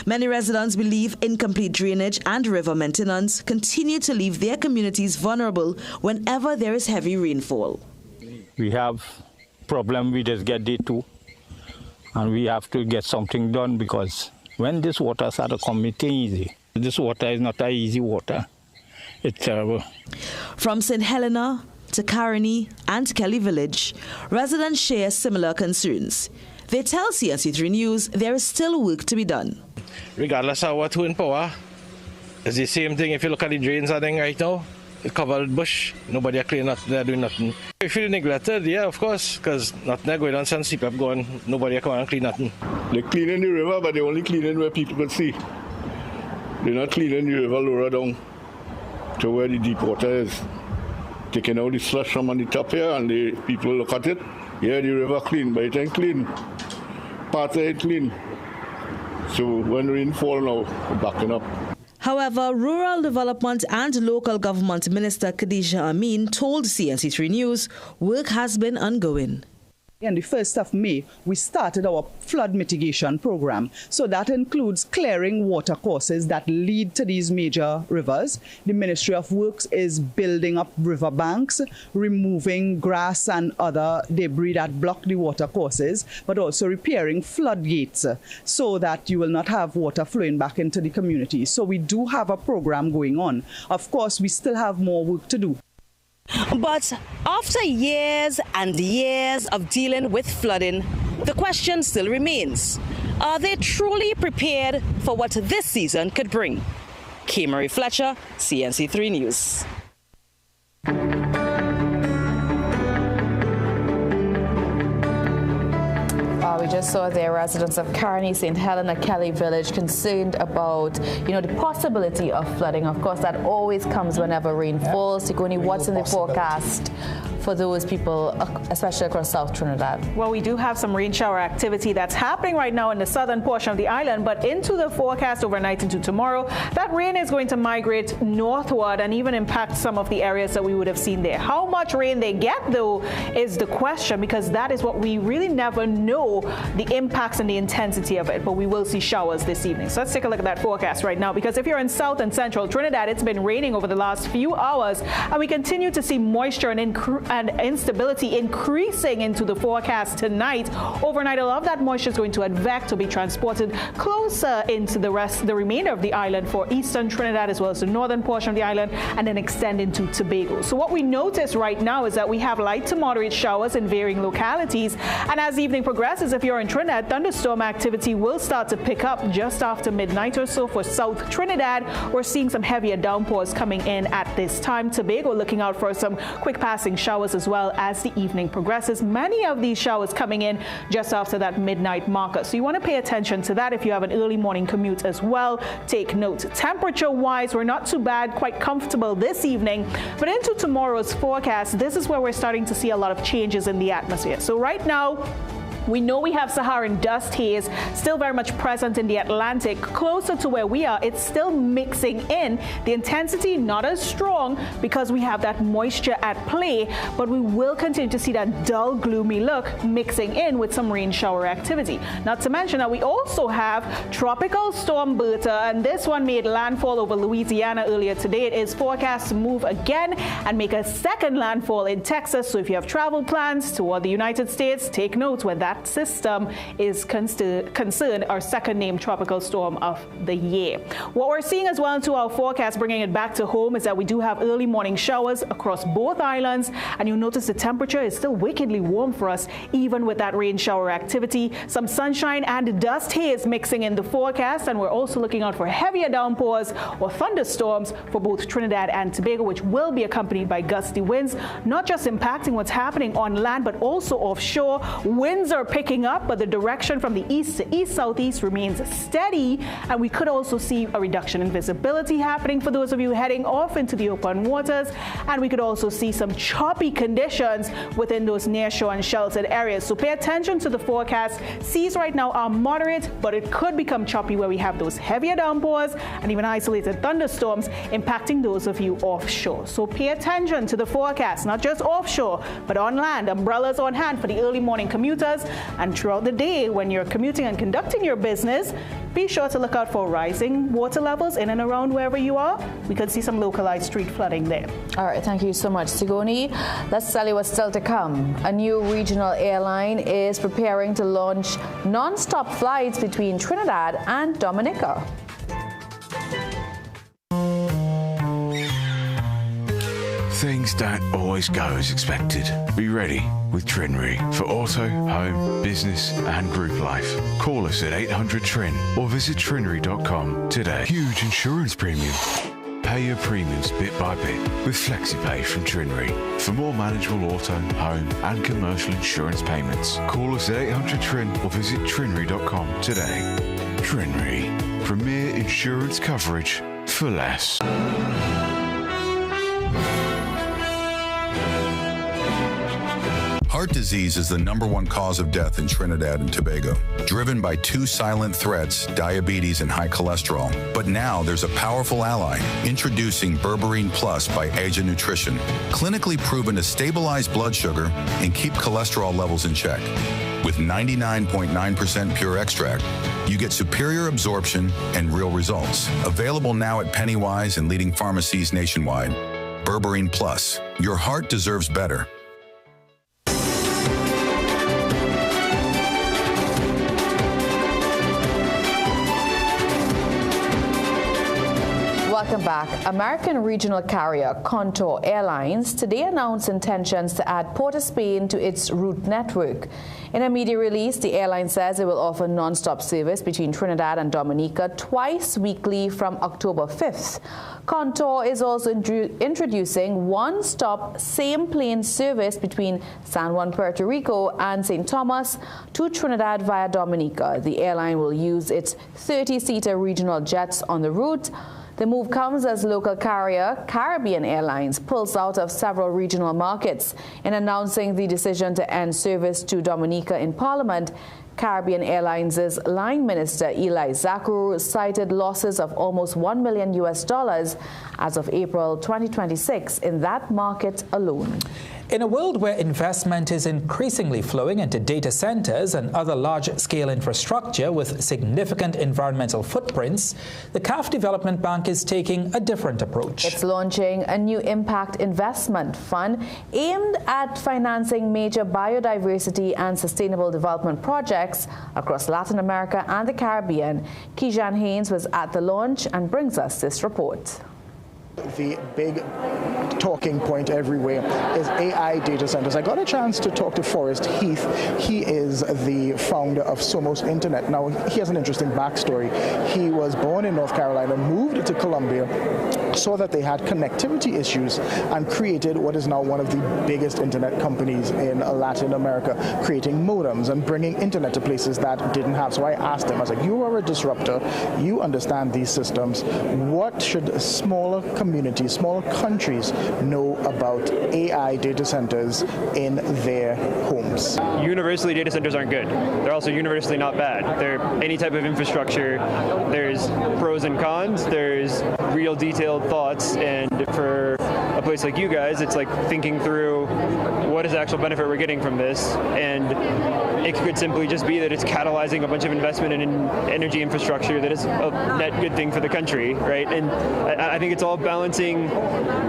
Many residents believe incomplete drainage and river maintenance continue to leave their communities vulnerable whenever there is heavy rainfall. We have problem we just get there too, and we have to get something done because when this water starts to come, it ain't easy. This water is not an easy water. It's terrible. From St. Helena to Caroni and Kelly Village, residents share similar concerns. They tell CNC3 News there is still work to be done. Regardless of what's in power, it's the same thing if you look at the drains I think right now. It's covered with bush. Nobody are cleaning up, they're doing nothing. If you feel neglected, yeah, of course, because nothing going on since CPAP going, nobody are coming and clean nothing. They're cleaning the river, but they're only cleaning where people can see. They're not cleaning the river lower down to where the deep water is. Taking out the slush from on the top here, and the people look at it. Yeah, the river clean, but it ain't clean. Part of it clean. So when rain fall now, we're backing up. However, Rural Development and Local Government Minister Khadija Amin told CNC3 News work has been ongoing. On the 1st of May, we started our flood mitigation program. So that includes clearing water courses that lead to these major rivers. The Ministry of Works is building up river banks, removing grass and other debris that block the water courses, but also repairing floodgates so that you will not have water flowing back into the community. So we do have a program going on. Of course, we still have more work to do. But after years and years of dealing with flooding, the question still remains. Are they truly prepared for what this season could bring? K. Marie Fletcher, CNC3 News. We just saw there residents of Carney, St. Helena, Kelly Village concerned about, the possibility of flooding. Of course, that always comes whenever rain falls. Tigoni, what's in the forecast for those people, especially across South Trinidad? Well, we do have some rain shower activity that's happening right now in the southern portion of the island, but into the forecast overnight into tomorrow, that rain is going to migrate northward and even impact some of the areas that we would have seen there. How much rain they get, though, is the question, because that is what we really never know, the impacts and the intensity of it, but we will see showers this evening. So let's take a look at that forecast right now, because if you're in South and Central Trinidad, it's been raining over the last few hours, and we continue to see moisture and instability increasing into the forecast tonight. Overnight, a lot of that moisture is going to advect to be transported closer into the remainder of the island for eastern Trinidad as well as the northern portion of the island, and then extend into Tobago. So what we notice right now is that we have light to moderate showers in varying localities, and as the evening progresses, if you're in Trinidad, thunderstorm activity will start to pick up just after midnight or so. For South Trinidad, we're seeing some heavier downpours coming in at this time. Tobago looking out for some quick passing showers as well as the evening progresses. Many of these showers coming in just after that midnight marker. So you want to pay attention to that if you have an early morning commute as well. Take note. Temperature-wise, we're not too bad, quite comfortable this evening. But into tomorrow's forecast, this is where we're starting to see a lot of changes in the atmosphere. So right now, we know we have Saharan dust haze still very much present in the Atlantic. Closer to where we are, it's still mixing in. The intensity not as strong because we have that moisture at play, but we will continue to see that dull, gloomy look mixing in with some rain shower activity. Not to mention that we also have Tropical Storm Bertha, and this one made landfall over Louisiana earlier today. It is forecast to move again and make a second landfall in Texas. So if you have travel plans toward the United States, take note where that system is concerned, our second named tropical storm of the year. What we're seeing as well into our forecast, bringing it back to home, is that we do have early morning showers across both islands, and you'll notice the temperature is still wickedly warm for us, even with that rain shower activity. Some sunshine and dust haze mixing in the forecast, and we're also looking out for heavier downpours or thunderstorms for both Trinidad and Tobago, which will be accompanied by gusty winds, not just impacting what's happening on land, but also offshore. Winds are picking up, but the direction from the east to east-southeast remains steady, and we could also see a reduction in visibility happening for those of you heading off into the open waters, and we could also see some choppy conditions within those nearshore and sheltered areas. So pay attention to the forecast. Seas right now are moderate, but it could become choppy where we have those heavier downpours and even isolated thunderstorms impacting those of you offshore. So pay attention to the forecast, not just offshore, but on land. Umbrellas on hand for the early morning commuters. And throughout the day, when you're commuting and conducting your business, be sure to look out for rising water levels in and around wherever you are. We could see some localized street flooding there. All right, thank you so much, Sigoni. Let's tell you what's still to come. A new regional airline is preparing to launch non-stop flights between Trinidad and Dominica. Things don't always go as expected. Be ready with TRINRE for auto, home, business and group life. Call us at 800 TRIN or visit trinre.com today. Huge insurance premium. Pay your premiums bit by bit with FlexiPay from TRINRE. For more manageable auto, home and commercial insurance payments, call us at 800 TRIN or visit trinre.com today. TRINRE. Premier insurance coverage for less. Heart disease is the #1 cause of death in Trinidad and Tobago, driven by 2 silent threats, diabetes and high cholesterol. But now there's a powerful ally, introducing Berberine Plus by Asia Nutrition, clinically proven to stabilize blood sugar and keep cholesterol levels in check. With 99.9% pure extract, you get superior absorption and real results. Available now at Pennywise and leading pharmacies nationwide. Berberine Plus. Your heart deserves better. Welcome back. American regional carrier Contour Airlines today announced intentions to add Port of Spain to its route network. In a media release, the airline says it will offer non-stop service between Trinidad and Dominica twice weekly from October 5th. Contour is also introducing one-stop same-plane service between San Juan, Puerto Rico and St. Thomas to Trinidad via Dominica. The airline will use its 30-seater regional jets on the route. The move comes as local carrier Caribbean Airlines pulls out of several regional markets. In announcing the decision to end service to Dominica in Parliament, Caribbean Airlines' line minister Eli Zachary cited losses of almost $1 million as of April 2026 in that market alone. In a world where investment is increasingly flowing into data centers and other large-scale infrastructure with significant environmental footprints, the CAF Development Bank is taking a different approach. It's launching a new impact investment fund aimed at financing major biodiversity and sustainable development projects across Latin America and the Caribbean. Kijan Haynes was at the launch and brings us this report. The big talking point everywhere is AI data centers. I got a chance to talk to Forrest Heath. He is the founder of Somos Internet. Now, he has an interesting backstory. He was born in North Carolina, moved to Colombia, saw that they had connectivity issues, and created what is now one of the biggest internet companies in Latin America, creating modems and bringing internet to places that didn't have. So I asked him, I was like, you are a disruptor, you understand these systems. What should smaller communities, smaller countries know about AI data centers in their homes? Universally, data centers aren't good. They're also universally not bad. They're any type of infrastructure. There's pros and cons. There's real detailed thoughts, and for a place like you guys, it's like thinking through what is the actual benefit we're getting from this, and it could simply just be that it's catalyzing a bunch of investment in energy infrastructure that is a net good thing for the country, right? And I think it's all balancing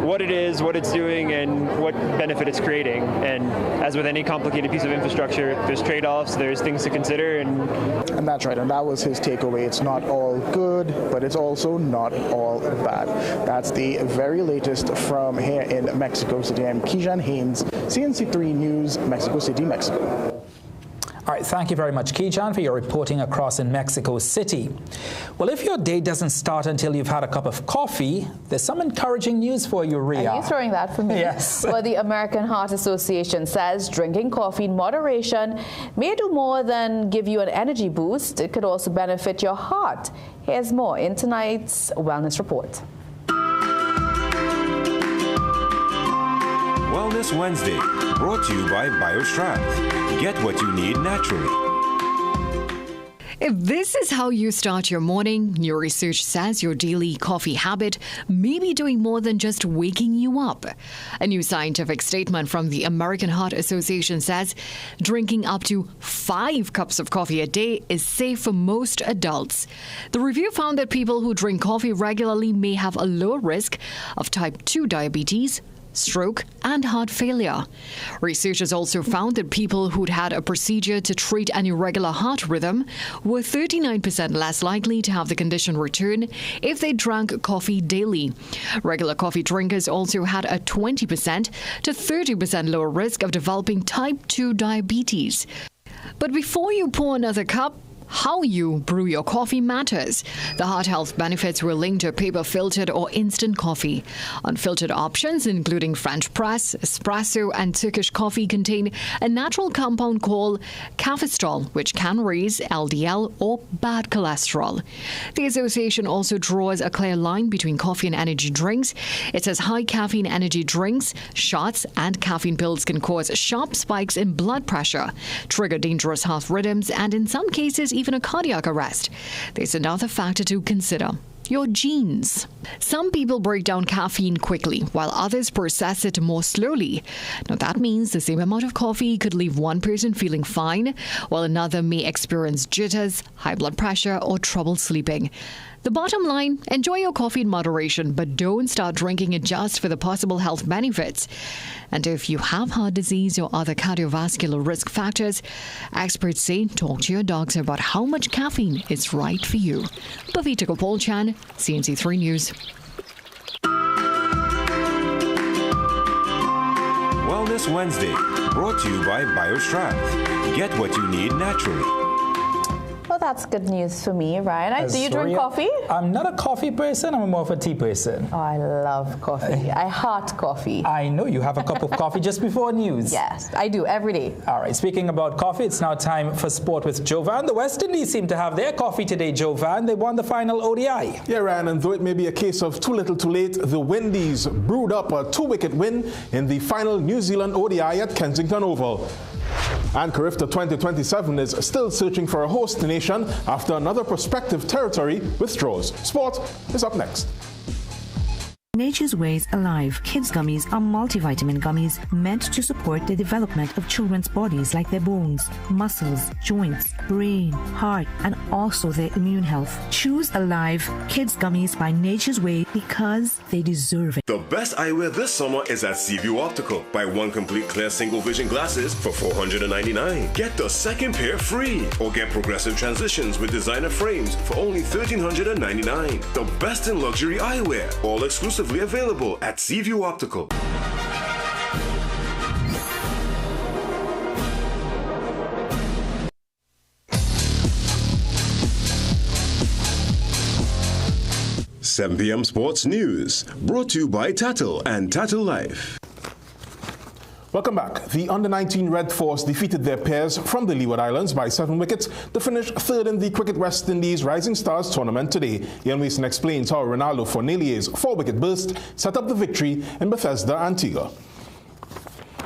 what it is, what it's doing, and what benefit it's creating. And as with any complicated piece of infrastructure, there's trade-offs, there's things to consider. And that's right, and that was his takeaway. It's not all good, but it's also not all bad. That's the very latest from here in Mexico City. I'm Kijan Haynes, CNC3 News, Mexico City, Mexico. All right, thank you very much, Kijan, for your reporting across in Mexico City. Well, if your day doesn't start until you've had a cup of coffee, there's some encouraging news for you, Rhea. Are you throwing that for me? Yes. Well, the American Heart Association says drinking coffee in moderation may do more than give you an energy boost. It could also benefit your heart. Here's more in tonight's Wellness Report. Wellness Wednesday, brought to you by BioStrath. Get what you need naturally. If this is how you start your morning, new research says your daily coffee habit may be doing more than just waking you up. A new scientific statement from the American Heart Association says drinking up to 5 cups of coffee a day is safe for most adults. The review found that people who drink coffee regularly may have a lower risk of type 2 diabetes, stroke, and heart failure. Researchers also found that people who'd had a procedure to treat an irregular heart rhythm were 39% less likely to have the condition return if they drank coffee daily. Regular coffee drinkers also had a 20% to 30% lower risk of developing type 2 diabetes. But before you pour another cup, How you brew your coffee matters. The heart health benefits were linked to paper filtered or instant coffee. Unfiltered options, including French press, espresso, and Turkish coffee, contain a natural compound called caffestrol, which can raise LDL or bad cholesterol. The association also draws a clear line between coffee and energy drinks. It says high caffeine energy drinks, shots, and caffeine pills can cause sharp spikes in blood pressure, trigger dangerous heart rhythms, and in some cases, even a cardiac arrest. There's another factor to consider: your genes. Some people break down caffeine quickly, while others process it more slowly. Now, that means the same amount of coffee could leave one person feeling fine, while another may experience jitters, high blood pressure, or trouble sleeping. The bottom line: enjoy your coffee in moderation, but don't start drinking it just for the possible health benefits. And if you have heart disease or other cardiovascular risk factors, experts say talk to your doctor about how much caffeine is right for you. Pavita Gopal-Chan, CNC3 News. Wellness Wednesday, brought to you by BioStrath. Get what you need naturally. Well, that's good news for me, Ryan. Do you drink coffee? I'm not a coffee person. I'm more of a tea person. Oh, I love coffee. I heart coffee. I know you have a cup of coffee just before news. Yes, I do, every day. All right, speaking about coffee, it's now time for sport with Jovan. The West Indies seem to have their coffee today, Jovan. They won the final ODI. Yeah, Ryan, and though it may be a case of too little too late, the Windies brewed up a 2-wicket win in the final New Zealand ODI at Kensington Oval. And Carifta 2027 is still searching for a host nation after another prospective territory withdraws. Sport is up next. Nature's Ways Alive Kids Gummies are multivitamin gummies meant to support the development of children's bodies, like their bones, muscles, joints, brain, heart, and also their immune health. Choose Alive Kids Gummies by Nature's Way because they deserve it. The best eyewear this summer is at Seaview Optical. Buy one complete clear single vision glasses for $499. Get the second pair free. Or get progressive transitions with designer frames for only $1,399. The best in luxury eyewear, all exclusively available at Seaview Optical. Seven PM Sports News, brought to you by Tattle and Tattle Life. Welcome back. The Under-19 Red Force defeated their peers from the Leeward Islands by 7 wickets to finish third in the Cricket West Indies Rising Stars tournament today. Ian Mason explains how Ronaldo Fornelier's 4-wicket burst set up the victory in Bethesda, Antigua.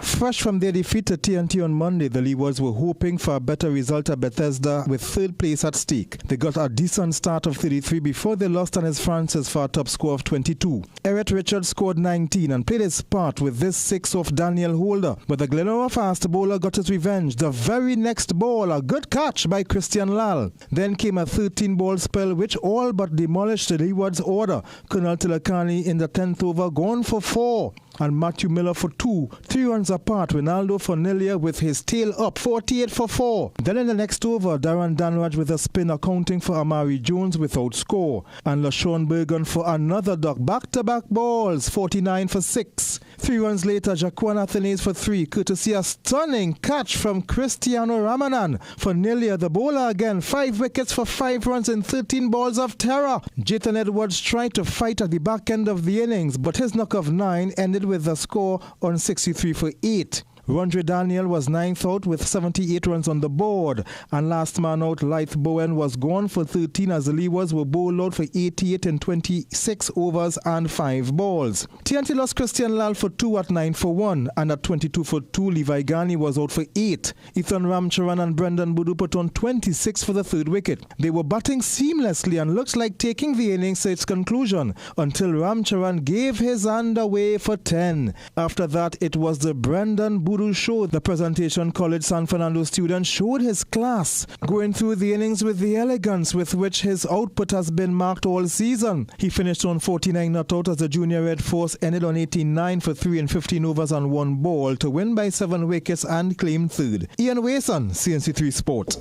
Fresh from their defeat to TNT on Monday, the Leewards were hoping for a better result at Bethesda with third place at stake. They got a decent start of 33 before they lost on his Francis for a top score of 22. Eric Richards scored 19 and played his part with this 6 off Daniel Holder. But the Glenora fast bowler got his revenge. The very next ball, a good catch by Christian Lal. Then came a 13-ball spell which all but demolished the Leewards' order. Colonel Tilakani in the 10th over gone for 4. And Matthew Miller for 2. 3 runs apart, Ronaldo Fornelier with his tail up, 48 for 4. Then in the next over, Darren Danraj with a spin accounting for Amari Jones without score. And LaShawn Bergen for another duck. Back-to-back balls, 49 for 6. 3 runs later, Jaquan Athanaze for 3, courtesy a stunning catch from Cristiano Ramanan. Fornelier, the bowler again, 5 wickets for 5 runs and 13 balls of terror. Jayton Edwards tried to fight at the back end of the innings, but his knock of 9 ended with a score on 63 for 8. Rondre Daniel was 9th out with 78 runs on the board. And last man out, Lyth Bowen, was gone for 13 as the Leewards were bowled out for 88 in 26 overs and 5 balls. TNT lost Christian Lal for 2 at 9 for 1. And at 22 for 2, Levi Ghani was out for 8. Ethan Ramcharan and Brendan Budu put on 26 for the 3rd wicket. They were batting seamlessly and looked like taking the innings to its conclusion until Ramcharan gave his hand away for 10. After that, it was the Brendan Budu show. The Presentation College San Fernando student showed his class, going through the innings with the elegance with which his output has been marked all season. He finished on 49 not out as the Junior Red Force ended on 18-9 for 3 in 15 overs and 1 ball to win by 7 wickets and claim 3rd. Ian Wason, CNC3 Sport.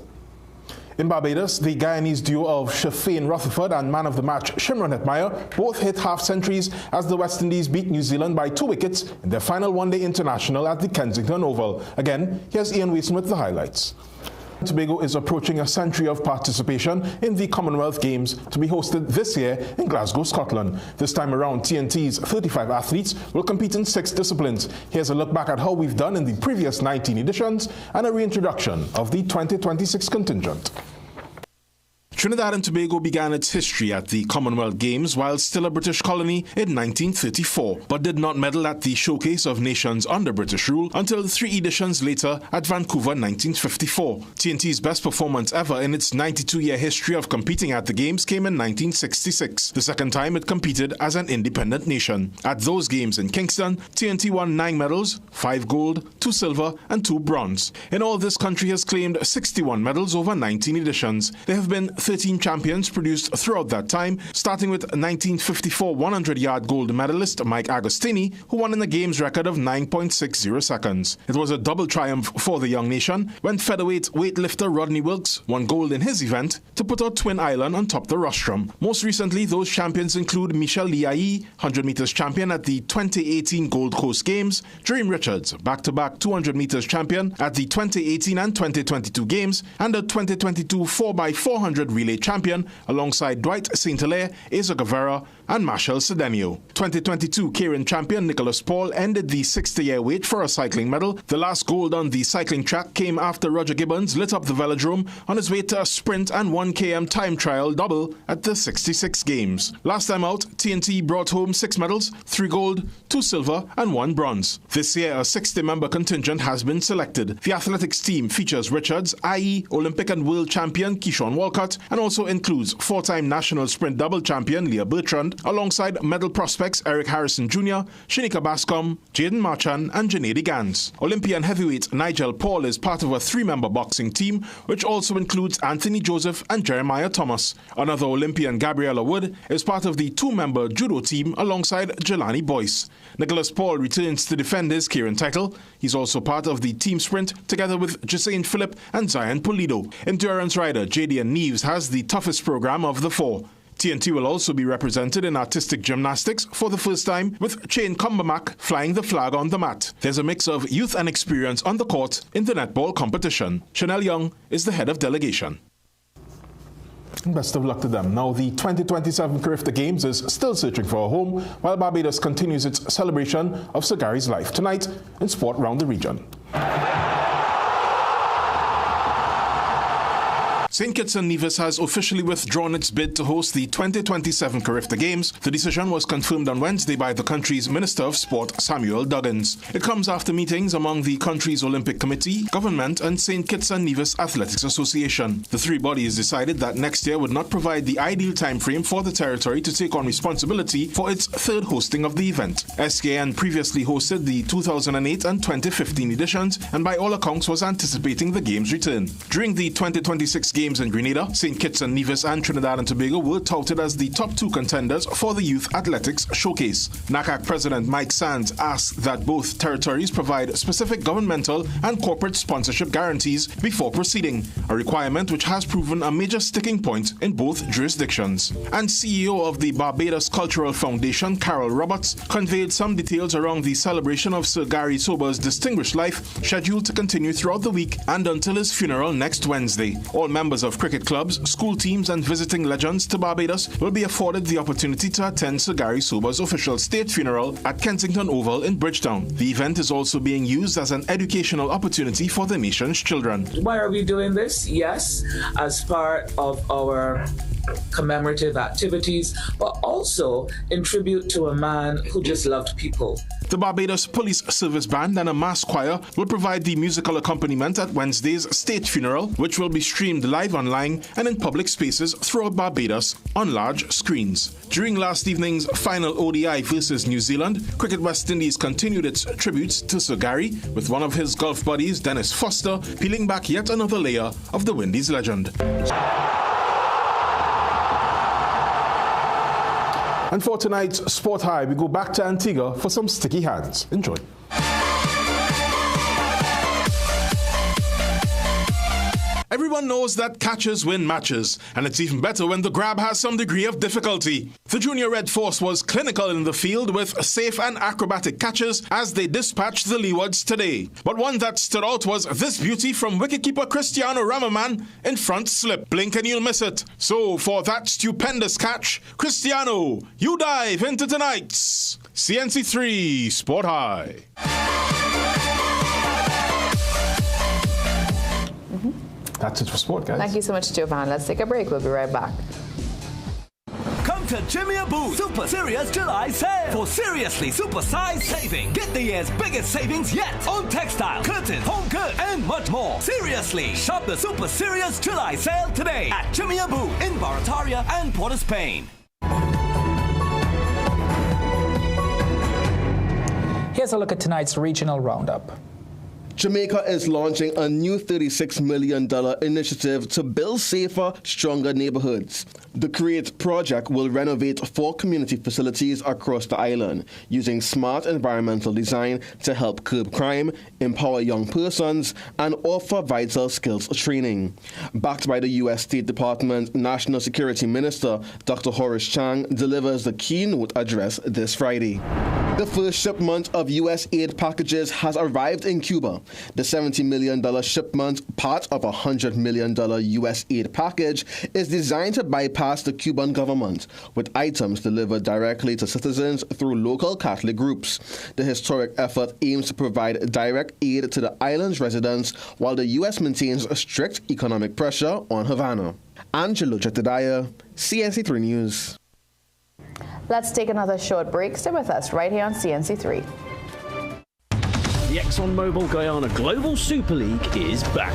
In Barbados, the Guyanese duo of Shafane Rutherford and man of the match Shimron Hetmyer both hit half-centuries as the West Indies beat New Zealand by 2 wickets in their final one-day international at the Kensington Oval. Again, here's Ian Wason with the highlights. Tobago is approaching a century of participation in the Commonwealth Games to be hosted this year in Glasgow, Scotland. This time around, TNT's 35 athletes will compete in 6 disciplines. Here's a look back at how we've done in the previous 19 editions and a reintroduction of the 2026 contingent. Trinidad and Tobago began its history at the Commonwealth Games while still a British colony in 1934, but did not medal at the Showcase of Nations under British rule until 3 editions later at Vancouver 1954. TNT's best performance ever in its 92-year history of competing at the Games came in 1966, the second time it competed as an independent nation. At those Games in Kingston, TNT won 9 medals, 5 gold, 2 silver and 2 bronze. In all, this country has claimed 61 medals over 19 editions. There have been 13 champions produced throughout that time, starting with 1954 100-yard gold medalist Mike Agostini, who won in a Games record of 9.60 seconds. It was a double triumph for the young nation when featherweight weightlifter Rodney Wilkes won gold in his event to put out Twin Island on top the rostrum. Most recently, those champions include Michel Liai, 100 meters champion at the 2018 Gold Coast Games, Dream Richards, back-to-back 200 meters champion at the 2018 and 2022 Games, and the 2022 4x400 relay champion alongside Dwight St. Hilaire, Asa Guevara and Marshall Cedenio. 2022 Keirin champion Nicholas Paul ended the 60-year wait for a cycling medal. The last gold on the cycling track came after Roger Gibbons lit up the velodrome on his way to a sprint and 1 km time trial double at the 66 Games. Last time out, TNT brought home 6 medals, 3 gold, 2 silver and 1 bronze. This year, a 60-member contingent has been selected. The athletics team features Richards, i.e. Olympic and world champion Keyshawn Walcott, and also includes 4-time national sprint double champion Leah Bertrand, alongside medal prospects Eric Harrison Jr., Shanika Bascom, Jaden Marchand and Janady Gans. Olympian heavyweight Nigel Paul is part of a 3-member boxing team, which also includes Anthony Joseph and Jeremiah Thomas. Another Olympian, Gabriella Wood, is part of the 2-member judo team alongside Jelani Boyce. Nicholas Paul returns to defend his Keirin title. He's also part of the team sprint together with Jasain Phillip and Zion Pulido. Endurance rider Jadian Neves has the toughest program of the 4. TNT will also be represented in artistic gymnastics for the first time, with Chain Combermack flying the flag on the mat. There's a mix of youth and experience on the court in the netball competition. Chanel Young is the head of delegation. Best of luck to them. Now, the 2027 Carifta Games is still searching for a home, while Barbados continues its celebration of Sir Gary's life. Tonight, in sport round the region. St. Kitts and Nevis has officially withdrawn its bid to host the 2027 Carifta Games. The decision was confirmed on Wednesday by the country's Minister of Sport, Samuel Duggins. It comes after meetings among the country's Olympic Committee, government and St. Kitts and Nevis Athletics Association. The 3 bodies decided that next year would not provide the ideal time frame for the territory to take on responsibility for its 3rd hosting of the event. SKN previously hosted the 2008 and 2015 editions and by all accounts was anticipating the Games' return. During the 2026 Games in Grenada, St. Kitts and Nevis and Trinidad and Tobago were touted as the top 2 contenders for the Youth Athletics Showcase. NACAC President Mike Sands asked that both territories provide specific governmental and corporate sponsorship guarantees before proceeding, a requirement which has proven a major sticking point in both jurisdictions. And CEO of the Barbados Cultural Foundation, Carol Roberts, conveyed some details around the celebration of Sir Gary Sober's distinguished life, scheduled to continue throughout the week and until his funeral next Wednesday. All members of cricket clubs, school teams and visiting legends to Barbados will be afforded the opportunity to attend Sir Gary Sober's official state funeral at Kensington Oval in Bridgetown. The event is also being used as an educational opportunity for the nation's children. Why are we doing this? Yes, as part of our commemorative activities, but also in tribute to a man who just loved people. The Barbados Police Service Band and a mass choir will provide the musical accompaniment at Wednesday's state funeral, which will be streamed live online and in public spaces throughout Barbados on large screens. During last evening's final ODI versus New Zealand, Cricket West Indies continued its tributes to Sir Gary, with one of his golf buddies, Dennis Foster, peeling back yet another layer of the Windies legend. And for tonight's Sport High, we go back to Antigua for some sticky hands. Enjoy. Everyone knows that catches win matches, and it's even better when the grab has some degree of difficulty. The Junior Red Force was clinical in the field with safe and acrobatic catches as they dispatched the leewards today. But one that stood out was this beauty from wicketkeeper Cristiano Ramaman in front slip. Blink and you'll miss it. So for that stupendous catch, Cristiano, you dive into tonight's CNC3 Sport High. That's it for sport, guys. Thank you so much, Jovan. Let's take a break. We'll be right back. Come to Jimmy Boo Super Serious July Sale for seriously super-sized saving. Get the year's biggest savings yet on textile, curtains, home goods, and much more. Seriously, shop the Super Serious July Sale today at Jimmy Boo in Barataria and Port of Spain. Here's a look at tonight's regional roundup. Jamaica is launching a new $36 million initiative to build safer, stronger neighborhoods. The CREATE project will renovate 4 community facilities across the island, using smart environmental design to help curb crime, empower young persons, and offer vital skills training. Backed by the U.S. State Department National Security Minister, Dr. Horace Chang, delivers the keynote address this Friday. The first shipment of U.S. aid packages has arrived in Cuba. The $70 million shipment, part of a $100 million U.S. aid package, is designed to bypass the Cuban government, with items delivered directly to citizens through local Catholic groups. The historic effort aims to provide direct aid to the island's residents, while the U.S. maintains a strict economic pressure on Havana. Angelo Jetediah, CNC3 News. Let's take another short break. Stay with us right here on CNC3. The ExxonMobil Guyana Global Super League is back.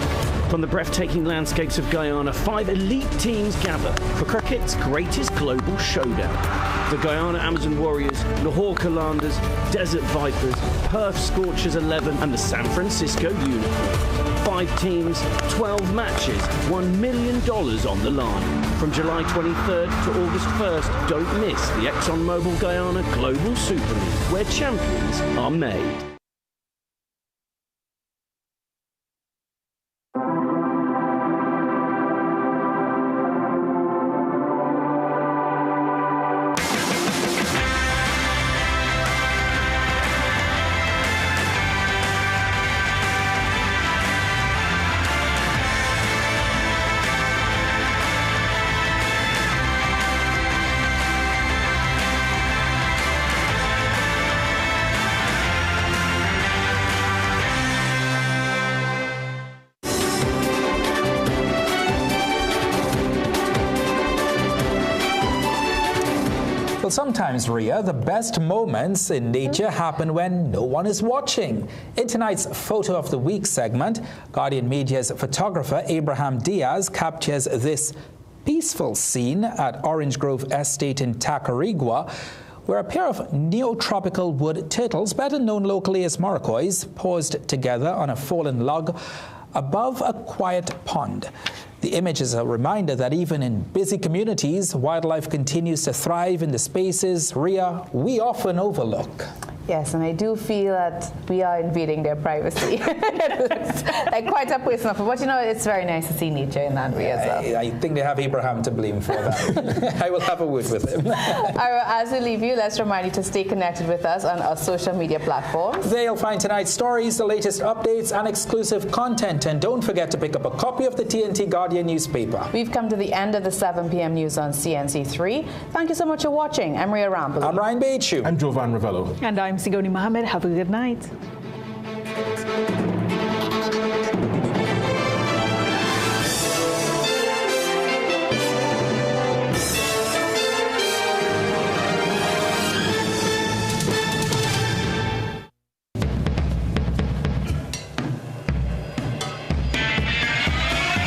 From the breathtaking landscapes of Guyana, 5 elite teams gather for cricket's greatest global showdown. The Guyana Amazon Warriors, Lahore Kalandars, Desert Vipers, Perth Scorchers 11 and the San Francisco Unicorns. 5 teams, 12 matches, $1 million on the line. From July 23rd to August 1st, don't miss the ExxonMobil Guyana Global Super League, where champions are made. Well, sometimes, Ria, the best moments in nature happen when no one is watching. In tonight's Photo of the Week segment, Guardian Media's photographer Abraham Diaz captures this peaceful scene at Orange Grove Estate in Tacarigua, where a pair of neotropical wood turtles, better known locally as moracois, paused together on a fallen log above a quiet pond. The image is a reminder that even in busy communities, wildlife continues to thrive in the spaces, Ria, we often overlook. Yes, and I do feel that we are invading their privacy. Like quite a personal, but you know, it's very nice to see nature in that way as well. I think they have Abraham to blame for that. I will have a word with him. As we leave you, let's remind you to stay connected with us on our social media platforms. There you'll find tonight's stories, the latest updates, and exclusive content. And don't forget to pick up a copy of the TNT Guardian newspaper. We've come to the end of the 7 p.m. news on CNC3. Thank you so much for watching. I'm Ria Ramble. I'm Ryan Baitshu. I'm Jovan Ravello. And I'm Sigoni Mohammed. Have a good night.